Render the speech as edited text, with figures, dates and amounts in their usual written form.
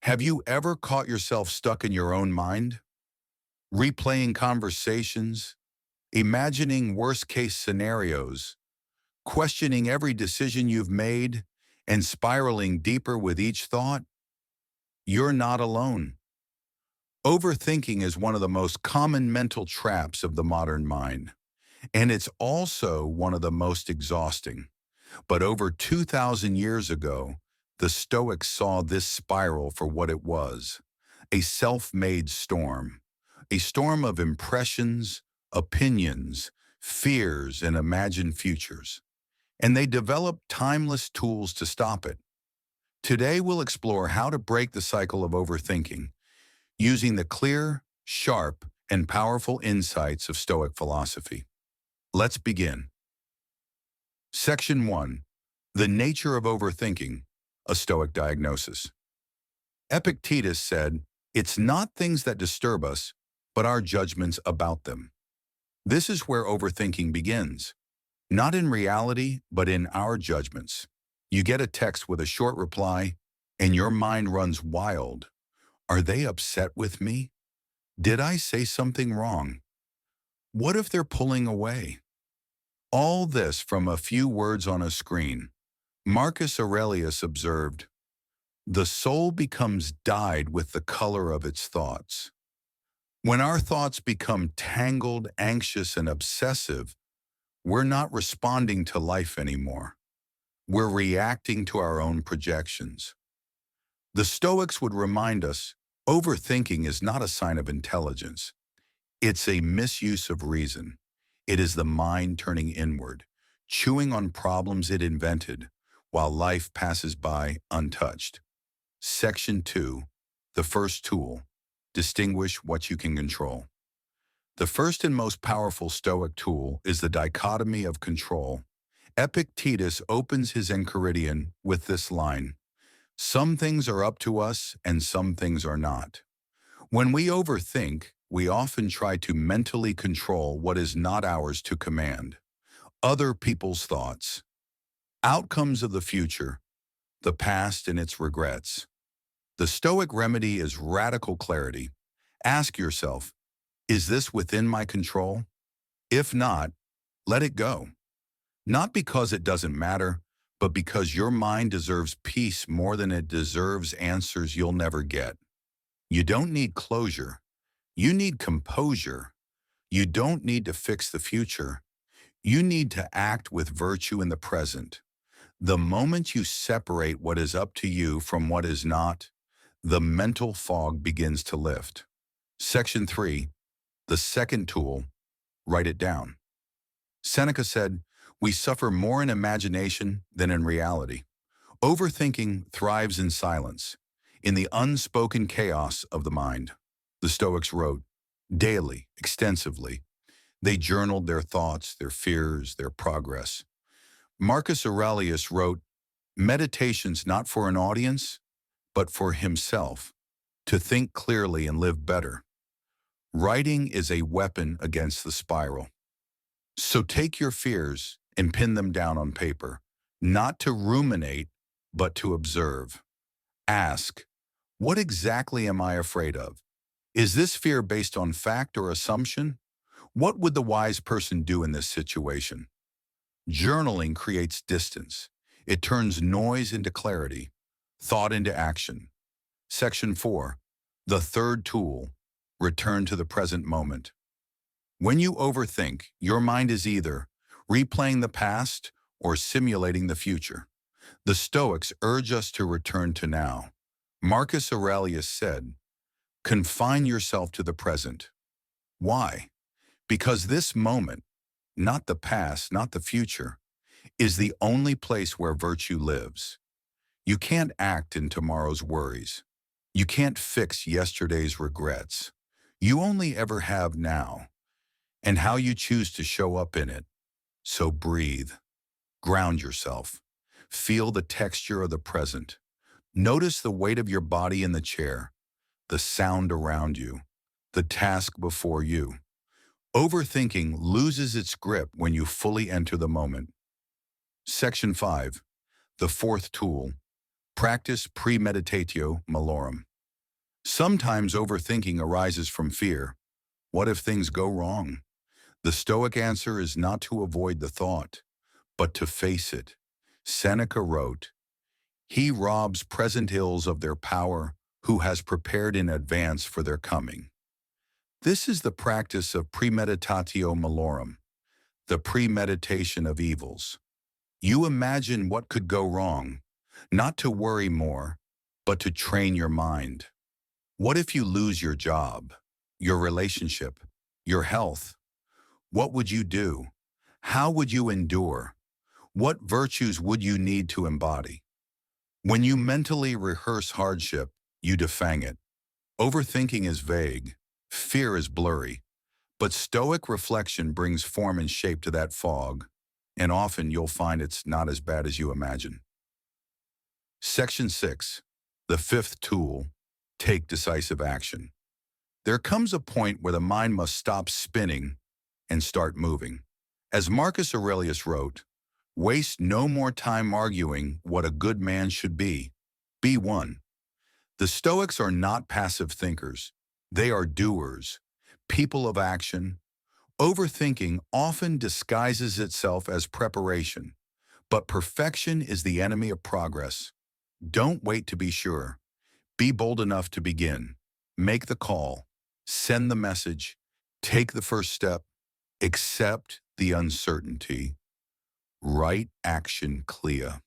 Have you ever caught yourself stuck in your own mind, replaying conversations, imagining worst-case scenarios, questioning every decision you've made, and spiraling deeper with each thought? You're not alone. Overthinking is one of the most common mental traps of the modern mind, and it's also one of the most exhausting. But over 2,000 years ago, the Stoics saw this spiral for what it was: a self-made storm, a storm of impressions, opinions, fears, and imagined futures. And they developed timeless tools to stop it. Today, we'll explore how to break the cycle of overthinking using the clear, sharp, and powerful insights of Stoic philosophy. Let's begin. Section 1. The nature of overthinking, a Stoic diagnosis. Epictetus said, "It's not things that disturb us, but our judgments about them." This is where overthinking begins, not in reality, but in our judgments. You get a text with a short reply, and your mind runs wild. Are they upset with me? Did I say something wrong? What if they're pulling away? All this from a few words on a screen. Marcus Aurelius observed, "The soul becomes dyed with the color of its thoughts." When our thoughts become tangled, anxious, and obsessive, we're not responding to life anymore. We're reacting to our own projections. The Stoics would remind us, overthinking is not a sign of intelligence. It's a misuse of reason. It is the mind turning inward, chewing on problems it invented, while life passes by untouched. Section 2. The first tool. Distinguish what you can control. The first and most powerful Stoic tool is the dichotomy of control. Epictetus opens his Enchiridion with this line: "Some things are up to us and some things are not." When we overthink, we often try to mentally control what is not ours to command: other people's thoughts, outcomes of the future, the past and its regrets. The Stoic remedy is radical clarity. Ask yourself, is this within my control? If not, let it go. Not because it doesn't matter, but because your mind deserves peace more than it deserves answers you'll never get. You don't need closure. You need composure. You don't need to fix the future. You need to act with virtue in the present. The moment you separate what is up to you from what is not, the mental fog begins to lift. Section 3. The second tool. Write it down. Seneca said, "We suffer more in imagination than in reality." Overthinking thrives in silence, in the unspoken chaos of the mind. The Stoics wrote daily, extensively. They journaled their thoughts, their fears, their progress. Marcus Aurelius wrote, "Meditations not for an audience, but for himself, to think clearly and live better." Writing is a weapon against the spiral. So take your fears and pin them down on paper, not to ruminate, but to observe. Ask, what exactly am I afraid of? Is this fear based on fact or assumption? What would the wise person do in this situation? Journaling creates distance. It turns noise into clarity, thought into action. Section 4. The third tool. Return to the present moment. When you overthink, your mind is either replaying the past or simulating the future. The Stoics urge us to return to now. Marcus Aurelius said, "Confine yourself to the present." Why? Because this moment, not the past, not the future, is the only place where virtue lives. You can't act in tomorrow's worries. You can't fix yesterday's regrets. You only ever have now, and how you choose to show up in it. So breathe, ground yourself, feel the texture of the present. Notice the weight of your body in the chair, the sound around you, the task before you. Overthinking loses its grip when you fully enter the moment. Section 5. The fourth tool. Practice premeditatio malorum. Sometimes overthinking arises from fear. What if things go wrong? The Stoic answer is not to avoid the thought, but to face it. Seneca wrote, "He robs present ills of their power who has prepared in advance for their coming." This is the practice of premeditatio malorum, the premeditation of evils. You imagine what could go wrong, not to worry more, but to train your mind. What if you lose your job, your relationship, your health? What would you do? How would you endure? What virtues would you need to embody? When you mentally rehearse hardship, you defang it. Overthinking is vague, fear is blurry, but Stoic reflection brings form and shape to that fog, and often you'll find it's not as bad as you imagine. Section 6. The fifth tool, take decisive action. There comes a point where the mind must stop spinning and start moving. As Marcus Aurelius wrote, waste no more time arguing what a good man should be. Be one. The Stoics are not passive thinkers. They are doers, people of action. Overthinking often disguises itself as preparation, but perfection is the enemy of progress. Don't wait to be sure. Be bold enough to begin. Make the call. Send the message. Take the first step. Accept the uncertainty. Right action clear.